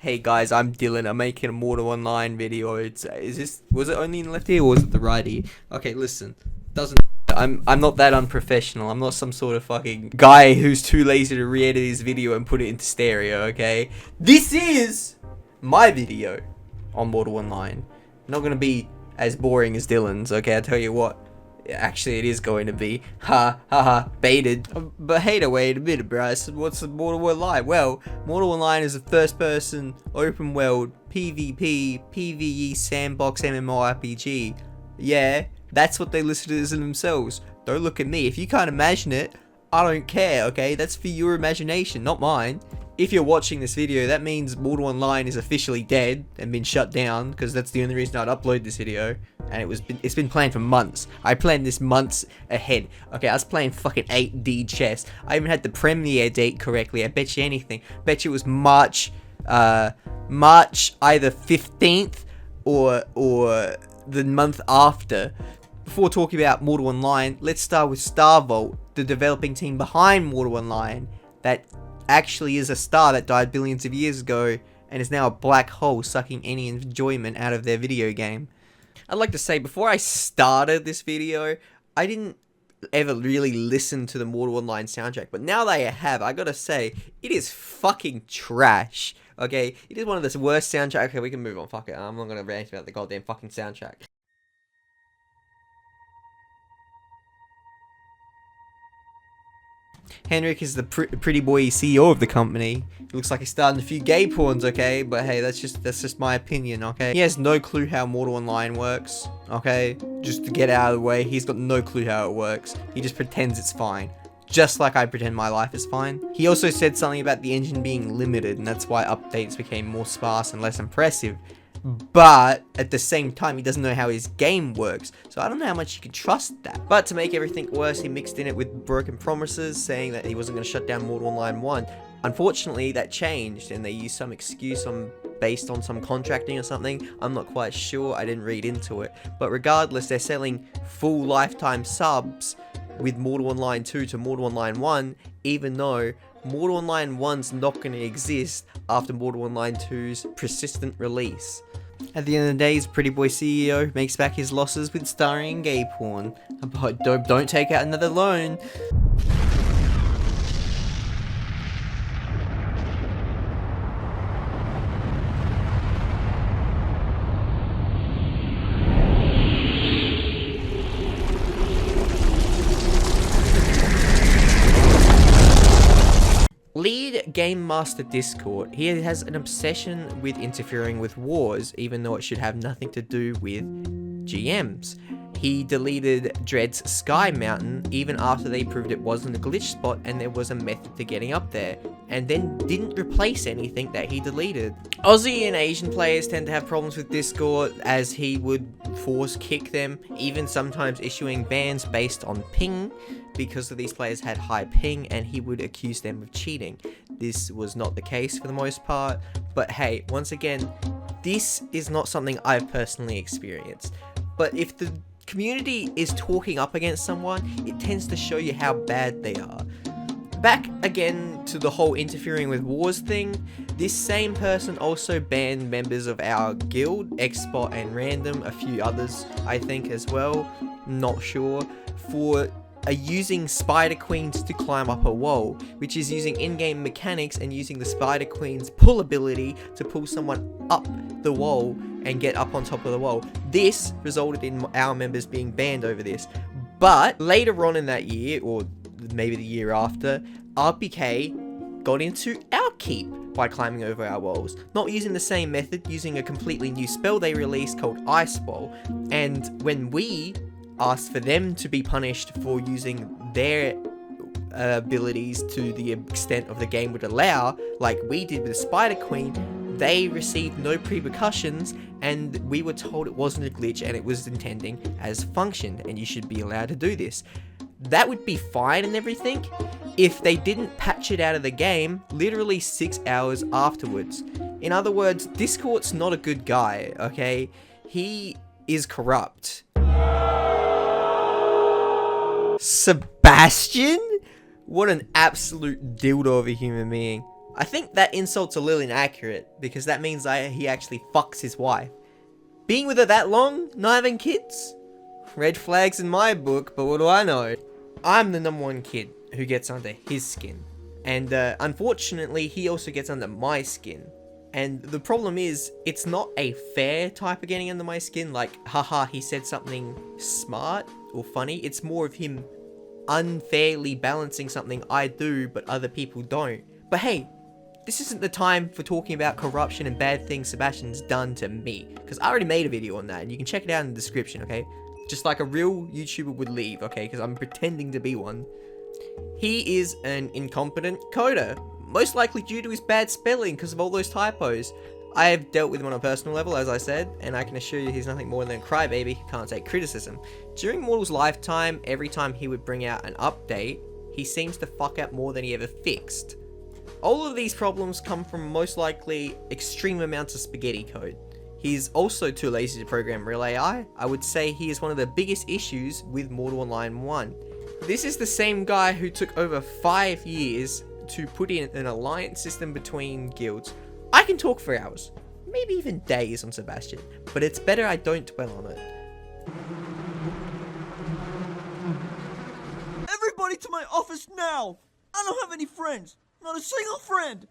Hey guys, I'm Dylan. I'm making a Mortal Online video. Was it only in left ear or was it the right ear? Okay, listen. Doesn't I'm not that unprofessional. I'm not some sort of fucking guy who's too lazy to re-edit his video and put it into stereo, okay? This is my video on Mortal Online. Not gonna be as boring as Dylan's, okay? I tell you what. Actually, it is going to be. Baited. But hey, wait a minute, Bryce. What's the Mortal Online? Well, Mortal Online is a first-person, open-world, PvP, PvE sandbox MMORPG. Yeah, that's what they listed as themselves. Don't look at me. If you can't imagine it, I don't care, okay? That's for your imagination, not mine. If you're watching this video, that means Mortal Online is officially dead and been shut down, because that's the only reason I'd upload this video. And it's been planned for months. I planned this months ahead. Okay, I was playing fucking 8D chess. I even had the premiere date correctly. I bet you anything. Bet you it was March either 15th or the month after. Before talking about Mortal Online, let's start with Starvolt, the developing team behind Mortal Online, that actually is a star that died billions of years ago and is now a black hole sucking any enjoyment out of their video game. I'd like to say, before I started this video, I didn't ever really listen to the Mortal Online soundtrack, but now that I have, I gotta say, it is fucking trash, okay? It is one of the worst soundtracks. Okay, we can move on, fuck it, I'm not gonna rant about the goddamn fucking soundtrack. Henrik is the pretty boy CEO of the company. He looks like he's starting a few gay porns, okay? But hey, that's just my opinion, okay? He has no clue how Mortal Online works, okay? Just to get out of the way, he's got no clue how it works. He just pretends it's fine. Just like I pretend my life is fine. He also said something about the engine being limited, and that's why updates became more sparse and less impressive. But at the same time, he doesn't know how his game works, so I don't know how much you can trust that. But to make everything worse, he mixed in it with broken promises, saying that he wasn't going to shut down Mortal Online 1. Unfortunately, that changed, and they used some excuse based on some contracting or something. I'm not quite sure, I didn't read into it. But regardless, they're selling full lifetime subs with Mortal Online 2 to Mortal Online 1, even though Mortal Online 1's not going to exist after Mortal Online 2's persistent release. At the end of the day, his pretty boy CEO makes back his losses with starring in gay porn. But don't take out another loan. Lead Game Master Discord, he has an obsession with interfering with wars, even though it should have nothing to do with GMs. He deleted Dread's Sky Mountain even after they proved it wasn't a glitch spot and there was a method to getting up there, and then didn't replace anything that he deleted. Aussie and Asian players tend to have problems with Discord, as he would force kick them, even sometimes issuing bans based on ping, because of these players had high ping, and he would accuse them of cheating. This was not the case for the most part, but hey, once again, this is not something I've personally experienced. But if the community is talking up against someone, it tends to show you how bad they are. Back again to the whole interfering with wars thing, this same person also banned members of our guild, Xspot and Random, a few others I think as well, not sure, for using Spider Queens to climb up a wall, which is using in-game mechanics and using the Spider Queen's pull ability to pull someone up the wall and get up on top of the wall. This resulted in our members being banned over this. But later on in that year, or maybe the year after, RPK got into our keep by climbing over our walls. Not using the same method, using a completely new spell they released called Ice Ball. And when we asked for them to be punished for using their abilities to the extent of the game would allow, like we did with the Spider Queen, they received no repercussions, and we were told it wasn't a glitch and it was intending as function, and you should be allowed to do this. That would be fine and everything if they didn't patch it out of the game literally 6 hours afterwards. In other words, Discord's not a good guy, okay? He is corrupt. Sebastian? What an absolute dildo of a human being. I think that insult's a little inaccurate, because that means he actually fucks his wife. Being with her that long, not having kids? Red flags in my book, but what do I know? I'm the #1 kid who gets under his skin. And unfortunately, he also gets under my skin. And the problem is, it's not a fair type of getting under my skin, like, haha, he said something smart or funny. It's more of him unfairly balancing something I do, but other people don't. But hey, this isn't the time for talking about corruption and bad things Sebastian's done to me, because I already made a video on that, and you can check it out in the description, okay? Just like a real YouTuber would leave, okay? Because I'm pretending to be one. He is an incompetent coder, most likely due to his bad spelling because of all those typos. I have dealt with him on a personal level, as I said, and I can assure you he's nothing more than a crybaby who can't take criticism. During Mortal's lifetime, every time he would bring out an update, he seems to fuck up more than he ever fixed. All of these problems come from most likely extreme amounts of spaghetti code. He's also too lazy to program real AI. I would say he is one of the biggest issues with Mortal Online 1. This is the same guy who took over 5 years to put in an alliance system between guilds. I can talk for hours, maybe even days on Sebastian, but it's better I don't dwell on it. Everybody to my office now! I don't have any friends! Not a single friend!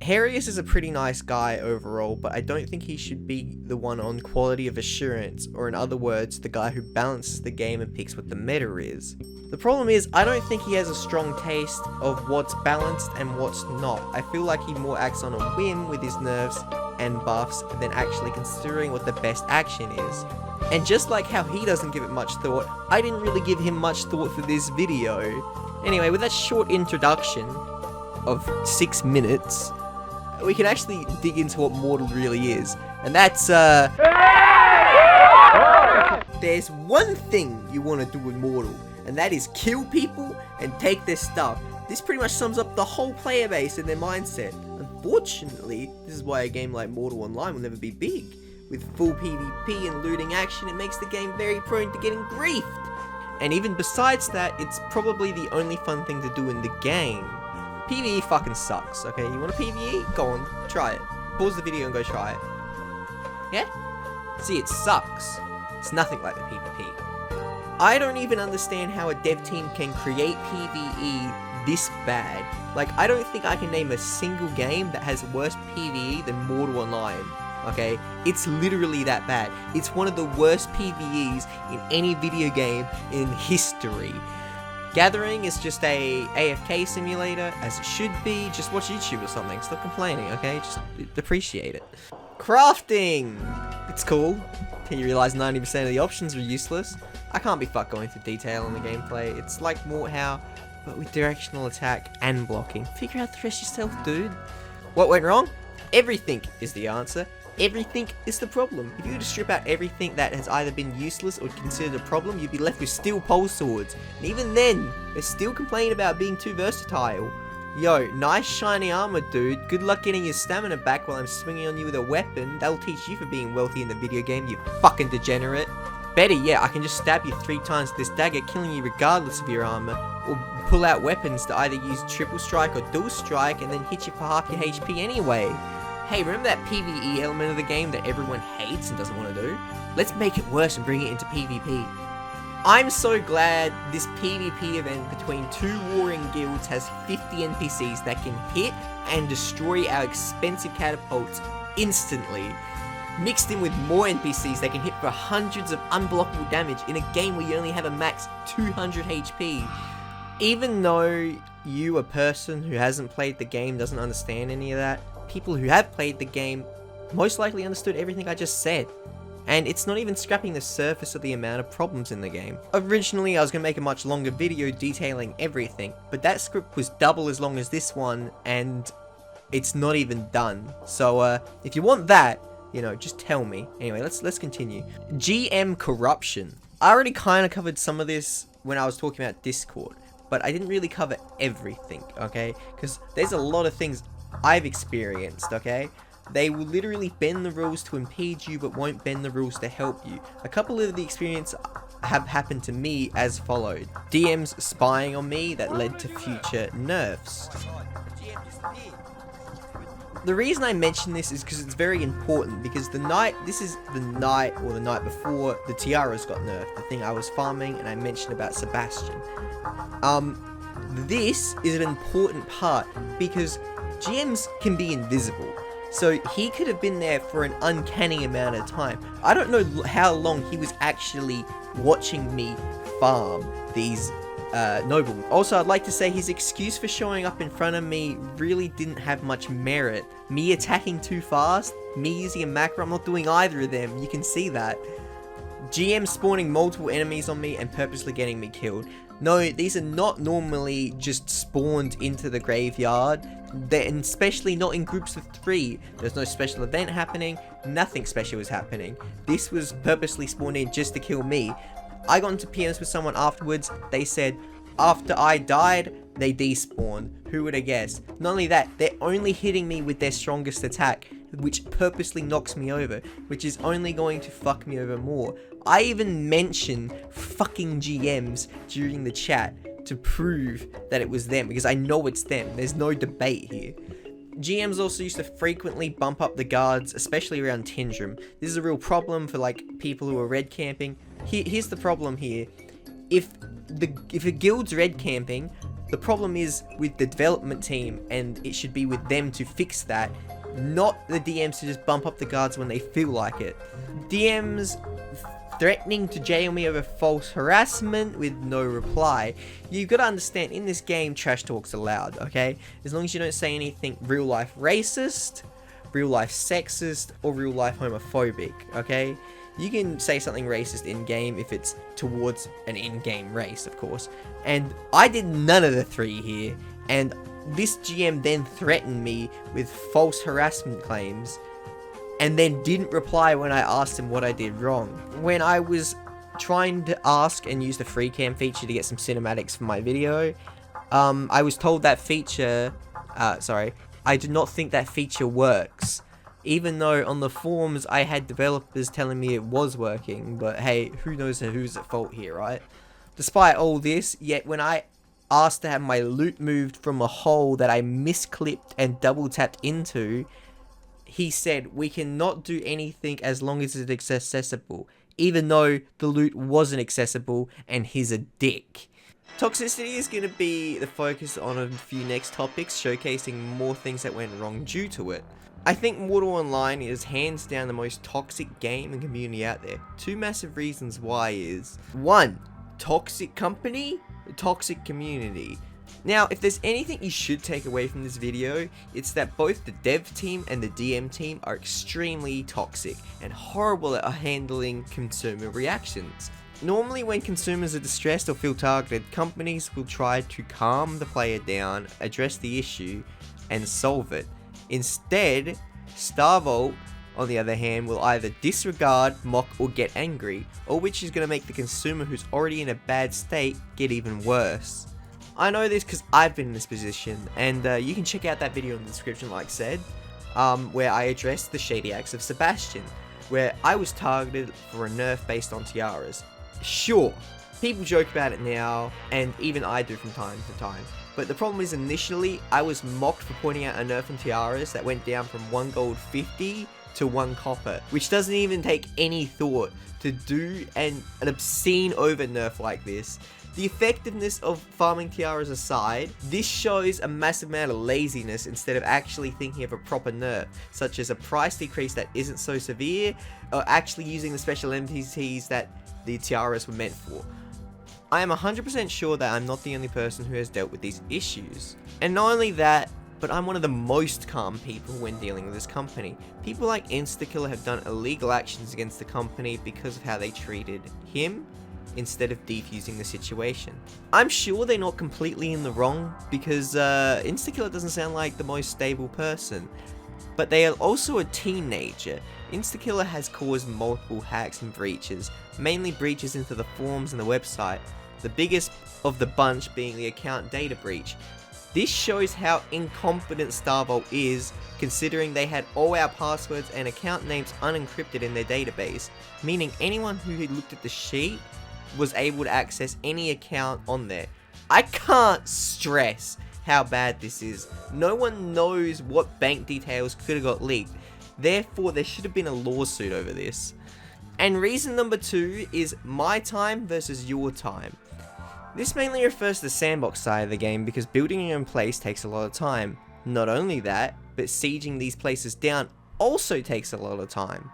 Harius is a pretty nice guy overall, but I don't think he should be the one on quality of assurance, or in other words, the guy who balances the game and picks what the meta is. The problem is, I don't think he has a strong taste of what's balanced and what's not. I feel like he more acts on a whim with his nerfs and buffs than actually considering what the best action is. And just like how he doesn't give it much thought, I didn't really give him much thought for this video. Anyway, with that short introduction of 6 minutes, we can actually dig into what Mortal really is. And that's, there's one thing you want to do with Mortal, and that is kill people and take their stuff. This pretty much sums up the whole player base and their mindset. Unfortunately, this is why a game like Mortal Online will never be big. With full PvP and looting action, it makes the game very prone to getting griefed. And even besides that, it's probably the only fun thing to do in the game. PvE fucking sucks, okay? You want a PvE? Go on, try it. Pause the video and go try it. Yeah? See, it sucks. It's nothing like the PvP. I don't even understand how a dev team can create PvE this bad. Like, I don't think I can name a single game that has worse PvE than Mortal Online. Okay, it's literally that bad. It's one of the worst PvEs in any video game in history. Gathering is just a AFK simulator, as it should be. Just watch YouTube or something. Stop complaining, okay? Just appreciate it. Crafting! It's cool. You realize 90% of the options are useless. I can't be fucked going through detail on the gameplay. It's like Mortal, but with directional attack and blocking. Figure out the rest yourself, dude. What went wrong? Everything is the answer. Everything is the problem. If you were to strip out everything that has either been useless or considered a problem, you'd be left with steel pole swords. And even then, they still complain about being too versatile. Yo, nice shiny armor, dude. Good luck getting your stamina back while I'm swinging on you with a weapon. That'll teach you for being wealthy in the video game, you fucking degenerate. Better yet, I can just stab you 3 times with this dagger, killing you regardless of your armor. Or pull out weapons to either use triple strike or dual strike and then hit you for half your HP anyway. Hey, remember that PvE element of the game that everyone hates and doesn't want to do? Let's make it worse and bring it into PvP. I'm so glad this PvP event between 2 warring guilds has 50 NPCs that can hit and destroy our expensive catapults instantly. Mixed in with more NPCs that can hit for hundreds of unblockable damage in a game where you only have a max 200 HP. Even though you, a person who hasn't played the game, doesn't understand any of that, people who have played the game most likely understood everything I just said. And it's not even scrapping the surface of the amount of problems in the game. Originally, I was going to make a much longer video detailing everything, but that script was double as long as this one, and it's not even done. So, if you want that, you know, just tell me. Anyway, let's continue. GM corruption. I already kind of covered some of this when I was talking about Discord, but I didn't really cover everything, okay? Because there's a lot of things I've experienced, okay? They will literally bend the rules to impede you, but won't bend the rules to help you. A couple of the experience have happened to me as followed. DMs spying on me that led to future nerfs. The reason I mention this is because it's very important, because this is the night or the night before the tiaras got nerfed, the thing I was farming and I mentioned about Sebastian. This is an important part because GMs can be invisible. So he could have been there for an uncanny amount of time. I don't know how long he was actually watching me farm these nobles. Also, I'd like to say his excuse for showing up in front of me really didn't have much merit. Me attacking too fast, me using a macro, I'm not doing either of them. You can see that. GM spawning multiple enemies on me and purposely getting me killed. No, these are not normally just spawned into the graveyard. They're especially not in groups of 3. There's no special event happening. Nothing special is happening. This was purposely spawned in just to kill me. I got into PMs with someone afterwards. They said, after I died, they despawned. Who would have guessed? Not only that, they're only hitting me with their strongest attack, which purposely knocks me over, which is only going to fuck me over more. I even mentioned fucking GMs during the chat to prove that it was them, because I know it's them. There's no debate here. GMs also used to frequently bump up the guards, especially around Tindrum. This is a real problem for like people who are red camping. Here's the problem here. If a guild's red camping, the problem is with the development team, and it should be with them to fix that, not the DMs to just bump up the guards when they feel like it. DMs threatening to jail me over false harassment with no reply. You've got to understand, in this game, trash talk's allowed, okay? As long as you don't say anything real life racist, real life sexist, or real life homophobic, okay? You can say something racist in-game if it's towards an in-game race, of course. And I did none of the 3 here, and this GM then threatened me with false harassment claims, and then didn't reply when I asked him what I did wrong. When I was trying to ask and use the free cam feature to get some cinematics for my video, I was told that feature, I do not think that feature works. Even though on the forums I had developers telling me it was working, but hey, who knows who's at fault here, right? Despite all this, yet when I asked to have my loot moved from a hole that I misclipped and double tapped into, he said we cannot do anything as long as it's accessible, even though the loot wasn't accessible and he's a dick. Toxicity is going to be the focus on a few next topics, showcasing more things that went wrong due to it. I think Mortal Online is hands down the most toxic game and community out there. 2 massive reasons why is: 1, toxic company, toxic community. Now, if there's anything you should take away from this video, it's that both the dev team and the DM team are extremely toxic and horrible at handling consumer reactions. Normally when consumers are distressed or feel targeted, companies will try to calm the player down, address the issue, and solve it. Instead, StarVault, on the other hand, will either disregard, mock, or get angry, or which is going to make the consumer who's already in a bad state get even worse. I know this because I've been in this position, and you can check out that video in the description, like I said, where I addressed the shady acts of Sebastian, where I was targeted for a nerf based on tiaras. Sure, people joke about it now, and even I do from time to time, but the problem is initially I was mocked for pointing out a nerf on tiaras that went down from 1 gold 50 to 1 copper, which doesn't even take any thought to do an obscene over nerf like this. The effectiveness of farming tiaras aside, this shows a massive amount of laziness instead of actually thinking of a proper nerf, such as a price decrease that isn't so severe, or actually using the special NPCs that the tiaras were meant for. I am 100% sure that I'm not the only person who has dealt with these issues. And not only that, but I'm one of the most calm people when dealing with this company. People like Instakiller have done illegal actions against the company because of how they treated him, instead of defusing the situation. I'm sure they're not completely in the wrong, because Instakiller doesn't sound like the most stable person, but they are also a teenager. Instakiller has caused multiple hacks and breaches, mainly breaches into the forums and the website, the biggest of the bunch being the account data breach. This shows how incompetent StarVault is, considering they had all our passwords and account names unencrypted in their database, meaning anyone who had looked at the sheet was able to access any account on there. I can't stress how bad this is. No one knows what bank details could have got leaked. Therefore, there should have been a lawsuit over this. And reason number 2 is my time versus your time. This mainly refers to the sandbox side of the game because building your own place takes a lot of time. Not only that, but sieging these places down also takes a lot of time.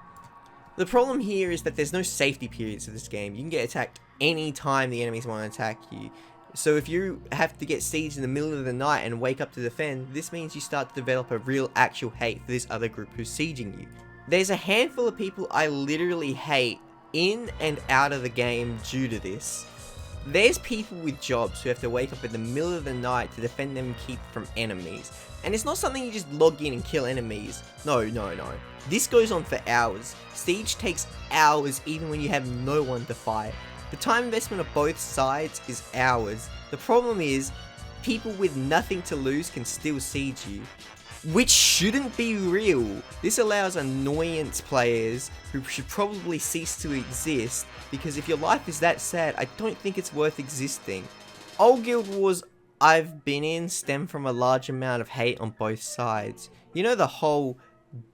The problem here is that there's no safety periods to this game. You can get attacked any time the enemies want to attack you. So if you have to get sieged in the middle of the night and wake up to defend, this means you start to develop a real actual hate for this other group who's sieging you. There's a handful of people I literally hate in and out of the game due to this. There's people with jobs who have to wake up in the middle of the night to defend them and keep from enemies. And it's not something you just log in and kill enemies. No. This goes on for hours. Siege takes hours even when you have no one to fight. The time investment of both sides is hours. The problem is, people with nothing to lose can still siege you. Which shouldn't be real. This allows annoyance players who should probably cease to exist, because if your life is that sad, I don't think it's worth existing. All guild wars I've been in stem from a large amount of hate on both sides. You know the whole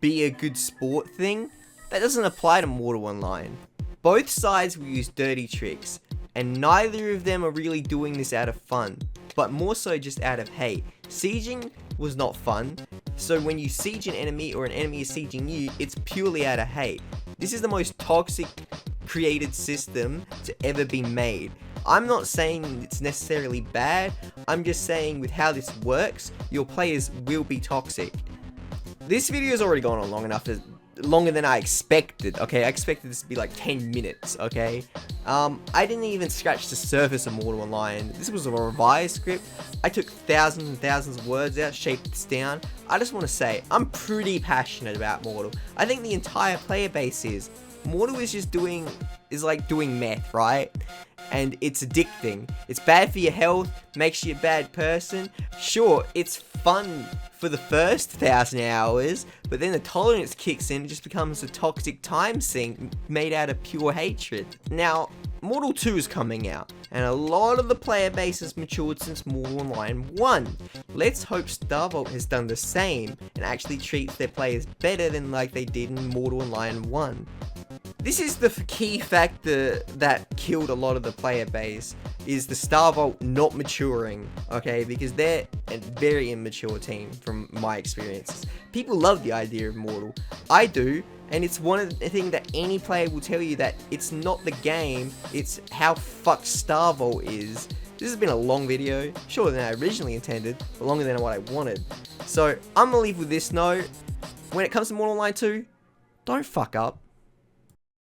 be a good sport thing? That doesn't apply to Mortal Online. Both sides will use dirty tricks, and neither of them are really doing this out of fun, but more so just out of hate. Sieging was not fun, so when you siege an enemy or an enemy is sieging you, it's purely out of hate. This is the most toxic created system to ever be made. I'm not saying it's necessarily bad, I'm just saying with how this works, your players will be toxic. This video has already gone on long enough longer than I expected, okay? I expected this to be like 10 minutes, okay? I didn't even scratch the surface of Mortal Online. This was a revised script. I took thousands and thousands of words out, shaped this down. I just want to say, I'm pretty passionate about Mortal. I think the entire player base is. Mortal is like doing meth, right? And it's addicting. It's bad for your health, makes you a bad person. Sure, it's fun for the first 1,000 hours, but then the tolerance kicks in, it just becomes a toxic time sink made out of pure hatred. Now, Mortal 2 is coming out, and a lot of the player base has matured since Mortal Online 1. Let's hope Starvolt has done the same, and actually treats their players better than like they did in Mortal Online 1. This is the key factor that killed a lot of the player base, is the Starvolt not maturing, okay, because they're a very immature team from my experiences. People love the idea of Mortal. I do, and it's one of the things that any player will tell you, that it's not the game, it's how fucked Starvolt is. This has been a long video, shorter than I originally intended, but longer than what I wanted. So, I'm gonna leave with this note. When it comes to Mortal Online 2, don't fuck up.